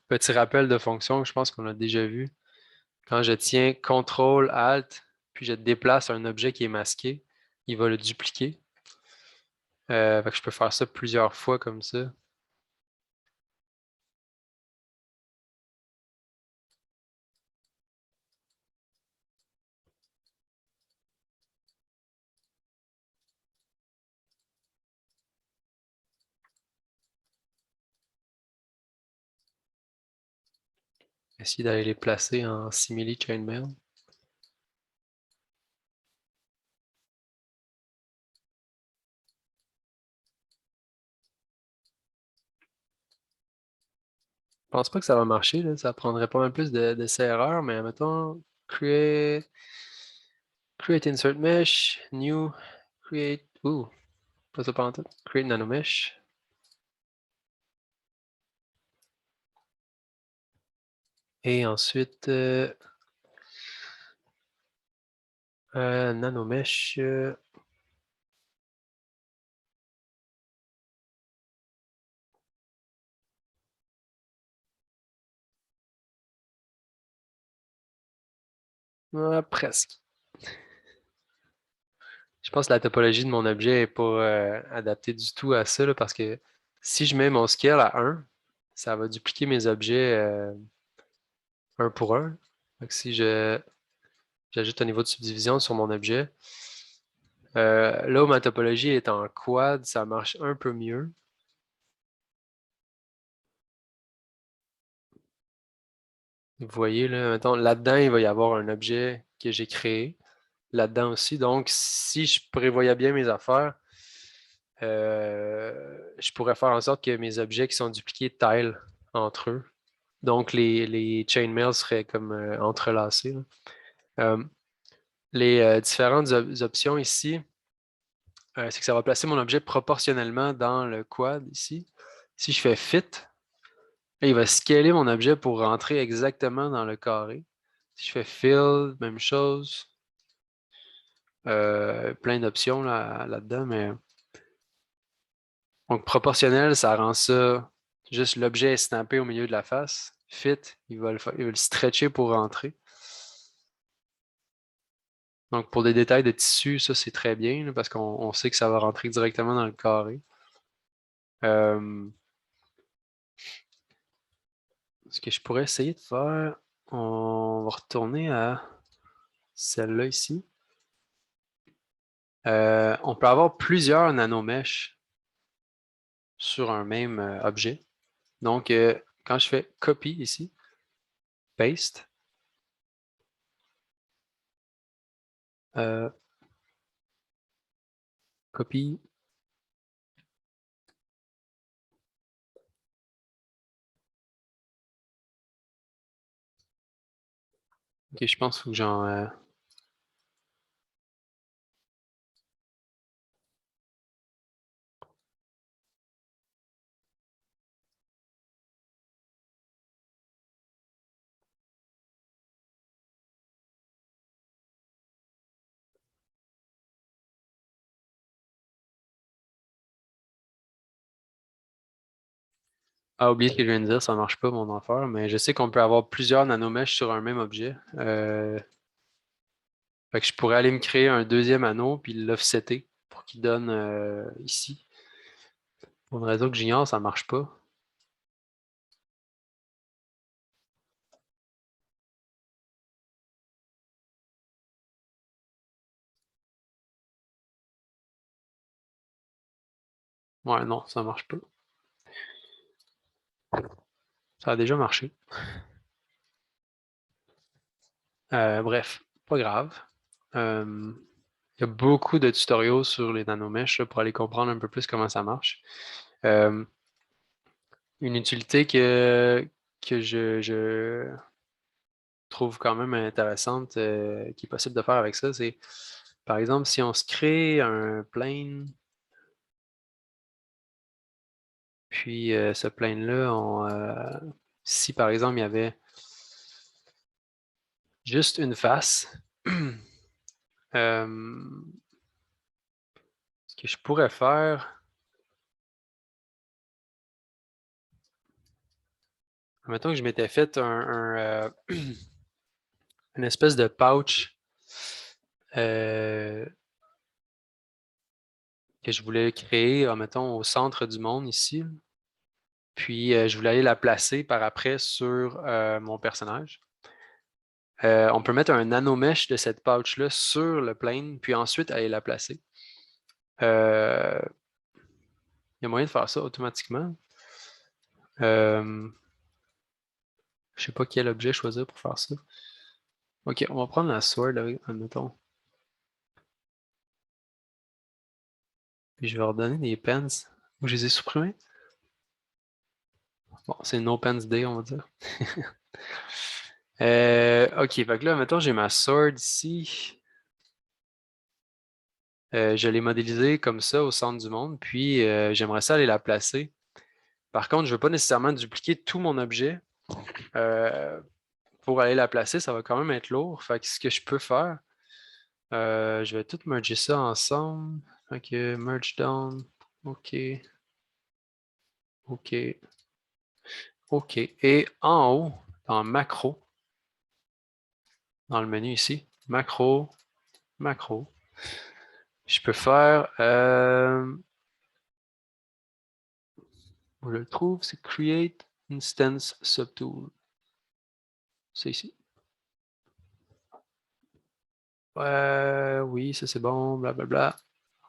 Petit rappel de fonction, je pense qu'on a déjà vu. Quand je tiens CTRL ALT, puis je déplace un objet qui est masqué, il va le dupliquer. Fait que je peux faire ça plusieurs fois comme ça. Essayer d'aller les placer en simili chainmail. pense pas que ça va marcher, là. Ça prendrait pas mal plus d'essais erreurs, mais mettons, create insert mesh, new, create, pas ça pas en tout, create nanomesh. Et ensuite, nanomesh, presque. Je pense que la topologie de mon objet n'est pas adaptée du tout à ça, là, parce que si je mets mon scale à 1, ça va dupliquer mes objets un pour un. Donc, si j'ajoute un niveau de subdivision sur mon objet, là où ma topologie est en quad, ça marche un peu mieux. Vous voyez, là, mettons, là-dedans, il va y avoir un objet que j'ai créé. Là-dedans aussi. Donc, si je prévoyais bien mes affaires, je pourrais faire en sorte que mes objets qui sont dupliqués tilent entre eux. Donc, les chainmails seraient comme entrelacés, là. Les différentes options ici, c'est que ça va placer mon objet proportionnellement dans le quad ici. Si je fais fit, là, il va scaler mon objet pour rentrer exactement dans le carré. Si je fais fill, même chose. Plein d'options là-dedans, mais donc proportionnel, ça rend ça juste l'objet est stampé au milieu de la face. Fit, il va le stretcher pour rentrer. Donc pour des détails de tissu, ça c'est très bien là, parce qu'on sait que ça va rentrer directement dans le carré. Ce que je pourrais essayer de faire, on va retourner à celle-là ici. On peut avoir plusieurs nanomèches sur un même objet. Donc, quand je fais copy ici, paste, copy, ok, je pense qu'il faut que j'en... Ah, oublié ce que je viens de dire, ça marche pas mon affaire, mais je sais qu'on peut avoir plusieurs nanomèches sur un même objet. Fait que je pourrais aller me créer un deuxième anneau puis l'offsetter pour qu'il donne ici. Pour une raison que j'ignore, ça marche pas. Ouais, non, ça marche pas. Ça a déjà marché. Bref, pas grave. Euh, il y a beaucoup de tutoriaux sur les nanomèches là, pour aller comprendre un peu plus comment ça marche. Euh, une utilité que je trouve quand même intéressante, qui est possible de faire avec ça, c'est par exemple si on se crée un plane, puis ce plane-là, si par exemple il y avait juste une face, ce que je pourrais faire, mettons que je m'étais fait une espèce de pouch que je voulais créer, mettons, au centre du monde ici. Puis je voulais aller la placer par après sur mon personnage. On peut mettre un nanomesh de cette pouch-là sur le plane, puis ensuite aller la placer. Euh, il y a moyen de faire ça automatiquement. Je ne sais pas quel objet choisir pour faire ça. Ok, on va prendre la sword, admettons. Puis je vais redonner des pens. Ou je les ai supprimés? Bon, c'est No Pants Day, on va dire. Ok, fait que là, mettons, j'ai ma sword ici. Je l'ai modélisée comme ça au centre du monde, puis j'aimerais ça aller la placer. Par contre, je ne veux pas nécessairement dupliquer tout mon objet. Euh, pour aller la placer, ça va quand même être lourd. Fait que ce que je peux faire, je vais tout merger ça ensemble. Fait que merge down. OK. OK. OK. Et en haut, dans macro, dans le menu ici, macro, macro, je peux faire, où je le trouve, c'est Create Instance Subtool. C'est ici. Oui, ça c'est bon, blablabla.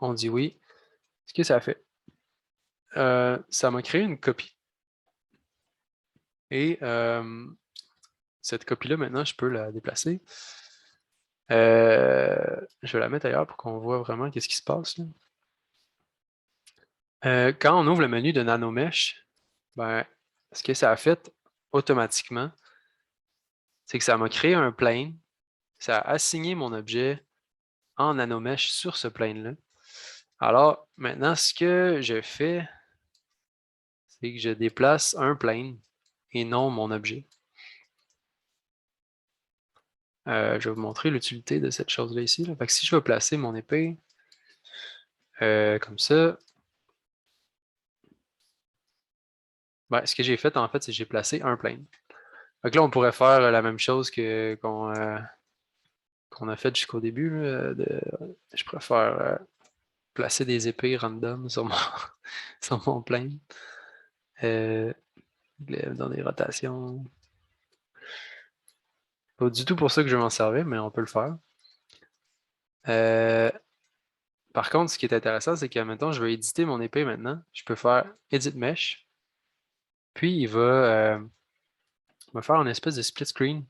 On dit oui. Ce que ça fait, ça m'a créé une copie. Et cette copie-là, maintenant, je peux la déplacer. Je vais la mettre ailleurs pour qu'on voit vraiment qu'est-ce qui se passe, là. Quand on ouvre le menu de Nanomesh, ben, ce que ça a fait automatiquement, c'est que ça m'a créé un plane, ça a assigné mon objet en Nanomesh sur ce plane-là. Alors, maintenant, ce que je fais, c'est que je déplace un plane et non mon objet. Je vais vous montrer l'utilité de cette chose-là ici. Là. Fait que si je veux placer mon épée comme ça, ben, ce que j'ai fait, en fait, c'est que j'ai placé un plane. Fait que là, on pourrait faire la même chose qu'on a fait jusqu'au début. Là, je préfère placer des épées random sur sur mon plane. Euh, dans des rotations. Pas du tout pour ça que je vais m'en servir, mais on peut le faire. Euh, Par contre, ce qui est intéressant, c'est que maintenant, je vais éditer mon épée maintenant. Je peux faire Edit Mesh. Puis il va me faire une espèce de split screen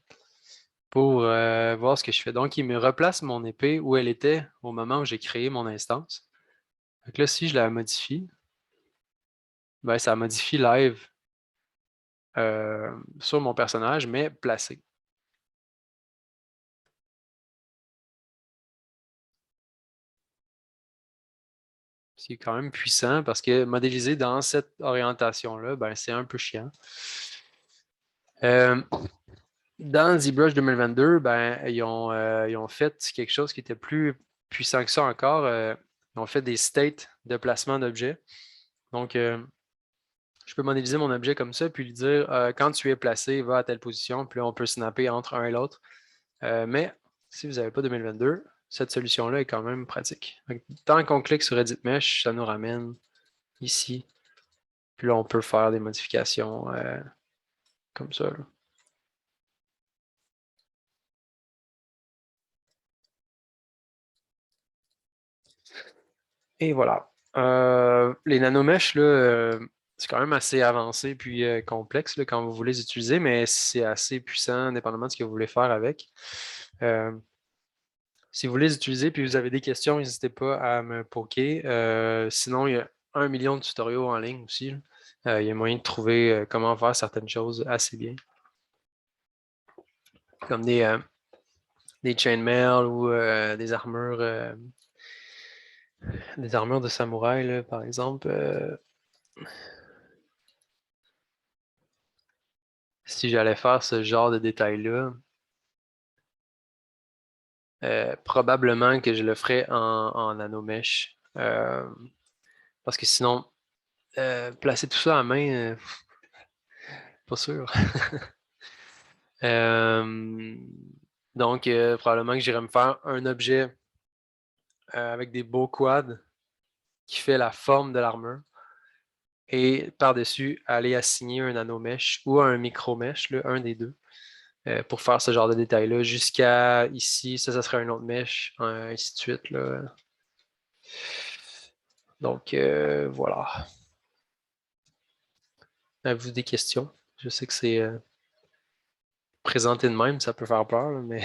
pour voir ce que je fais. Donc, il me replace mon épée où elle était au moment où j'ai créé mon instance. Donc là, si je la modifie, ben, ça modifie live sur mon personnage, mais placé. C'est quand même puissant parce que modéliser dans cette orientation-là, ben, c'est un peu chiant. Euh, Dans ZBrush 2022, ben, ils ont fait quelque chose qui était plus puissant que ça encore. Ils ont fait des states de placement d'objets. Donc, je peux modéliser mon objet comme ça, puis lui dire quand tu es placé, va à telle position, puis là, on peut snapper entre un et l'autre. Mais si vous n'avez pas 2022, cette solution-là est quand même pratique. Donc, tant qu'on clique sur Edit Mesh, ça nous ramène ici. Puis là, on peut faire des modifications comme ça, là. Et voilà. Les nanomèches, là, c'est quand même assez avancé puis complexe là, quand vous voulez les utiliser, mais c'est assez puissant, dépendamment de ce que vous voulez faire avec. Euh, Si vous voulez les utiliser puis vous avez des questions, n'hésitez pas à me poker. Sinon, il y a 1 million de tutoriaux en ligne aussi, là. Il y a moyen de trouver comment faire certaines choses assez bien, comme des chainmail ou des armures de samouraï, là, par exemple. Si j'allais faire ce genre de détails-là, probablement que je le ferais en nanomesh. Parce que sinon, placer tout ça à main, pas sûr. Euh, donc, probablement que j'irais me faire un objet avec des beaux quads qui fait la forme de l'armure. Et par-dessus, aller assigner un nanomesh ou un micromesh, là, un des deux, pour faire ce genre de détails-là. Jusqu'à ici, ça serait un autre mesh, ainsi de suite, là. Donc, voilà. Avez-vous des questions? Je sais que c'est présenté de même, ça peut faire peur, là, mais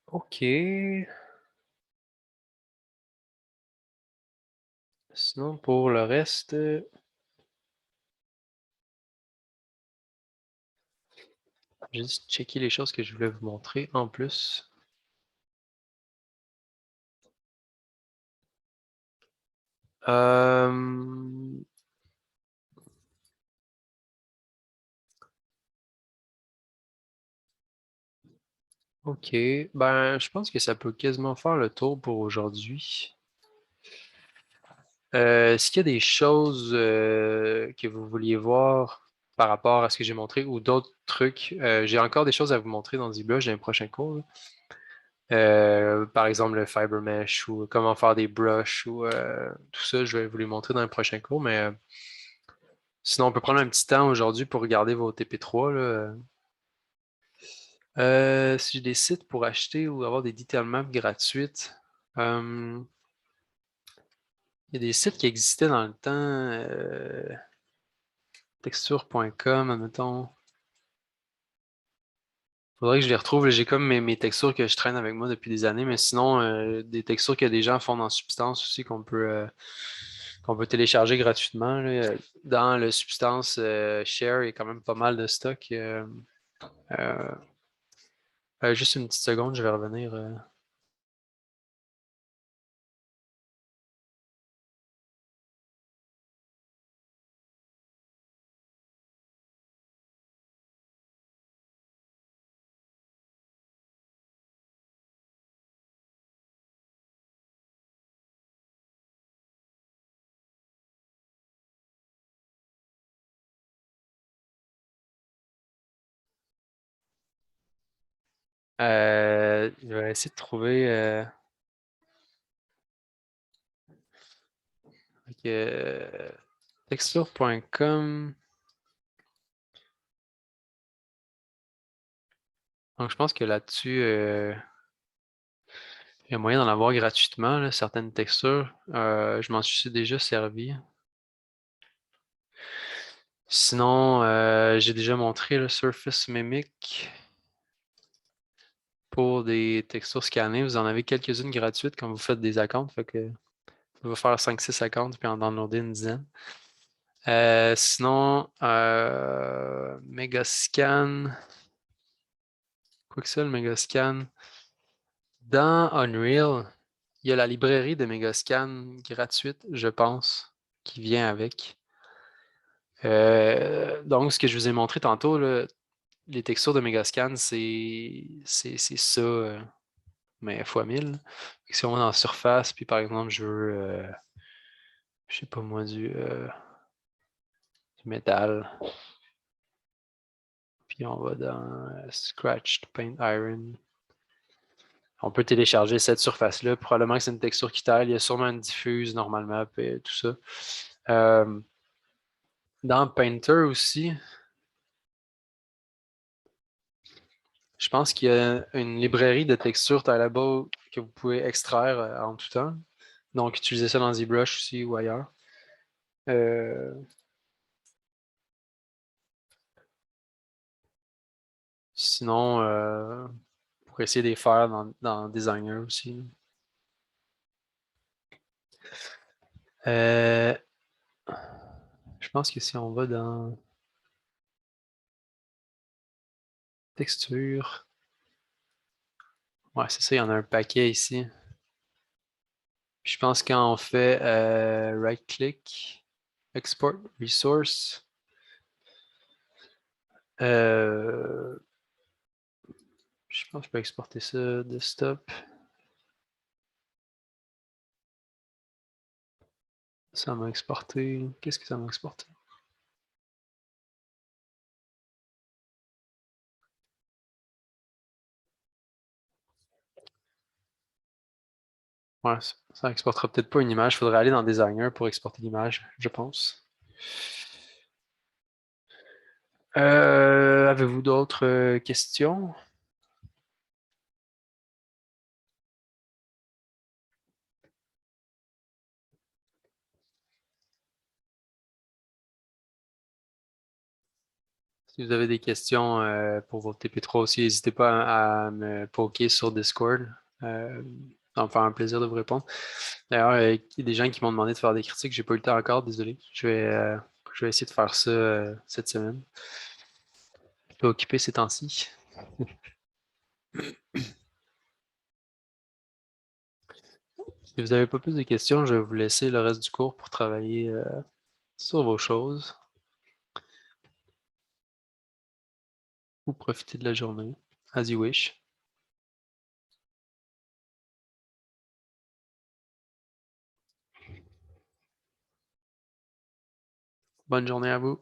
OK. Sinon, pour le reste, j'ai juste checké les choses que je voulais vous montrer en plus. Euh, OK. Ben, je pense que ça peut quasiment faire le tour pour aujourd'hui. Est-ce qu'il y a des choses que vous vouliez voir par rapport à ce que j'ai montré ou d'autres trucs? J'ai encore des choses à vous montrer dans ZBrush dans les prochains cours, là. Par exemple, le fiber mesh ou comment faire des brushes ou tout ça, je vais vous les montrer dans les prochains cours. Mais sinon, on peut prendre un petit temps aujourd'hui pour regarder vos TP3, là. Si j'ai des sites pour acheter ou avoir des detail maps gratuites, euh, il y a des sites qui existaient dans le temps, texture.com, admettons. Faudrait que je les retrouve. J'ai comme mes textures que je traîne avec moi depuis des années, mais sinon, des textures que des gens font dans Substance aussi qu'on peut télécharger gratuitement, là. Dans le Substance Share, il y a quand même pas mal de stock. Euh, juste une petite seconde, je vais revenir. Je vais essayer de trouver. Texture.com. Donc, je pense que là-dessus, il y a moyen d'en avoir gratuitement, là, certaines textures. Je m'en suis déjà servi. Sinon, j'ai déjà montré le Surface Mimic pour des textures scannées. Vous en avez quelques-unes gratuites quand vous faites des accounts. Fait que vous va faire 5-6 accounts puis en downloader une dizaine. Sinon, Megascan. Quoi que ça, le Megascan. Dans Unreal, il y a la librairie de Megascan gratuite, je pense, qui vient avec. Donc, ce que je vous ai montré tantôt, là, les textures de Megascan, c'est ça, mais fois 1000. Si on va dans Surface, puis par exemple, je veux, je sais pas moi, du métal, puis on va dans Scratched Paint Iron. On peut télécharger cette surface-là. Probablement que c'est une texture qui taille. Il y a sûrement une diffuse normalement, et tout ça. Euh, dans Painter aussi, je pense qu'il y a une librairie de textures Tilable que vous pouvez extraire en tout temps. Donc, utilisez ça dans ZBrush aussi ou ailleurs. Euh, sinon, pour essayer de les faire dans Designer aussi. Euh, je pense que si on va dans texture, ouais, c'est ça, il y en a un paquet ici. Je pense quand on fait right-click, export resource, euh, je pense que je peux exporter ça desktop. Ça m'a exporté. Qu'est-ce que ça m'a exporté? Ouais, ça exportera peut-être pas une image. Il faudrait aller dans Designer pour exporter l'image, je pense. Avez-vous d'autres questions? Si vous avez des questions pour vos TP3 aussi, n'hésitez pas à me poker sur Discord. Ça va me faire un plaisir de vous répondre. D'ailleurs, il y a des gens qui m'ont demandé de faire des critiques. J'ai pas eu le temps encore, désolé. Je vais essayer de faire ça cette semaine. Je suis occupé ces temps-ci. Si vous n'avez pas plus de questions, je vais vous laisser le reste du cours pour travailler sur vos choses ou profiter de la journée, as you wish. Bonne journée à vous.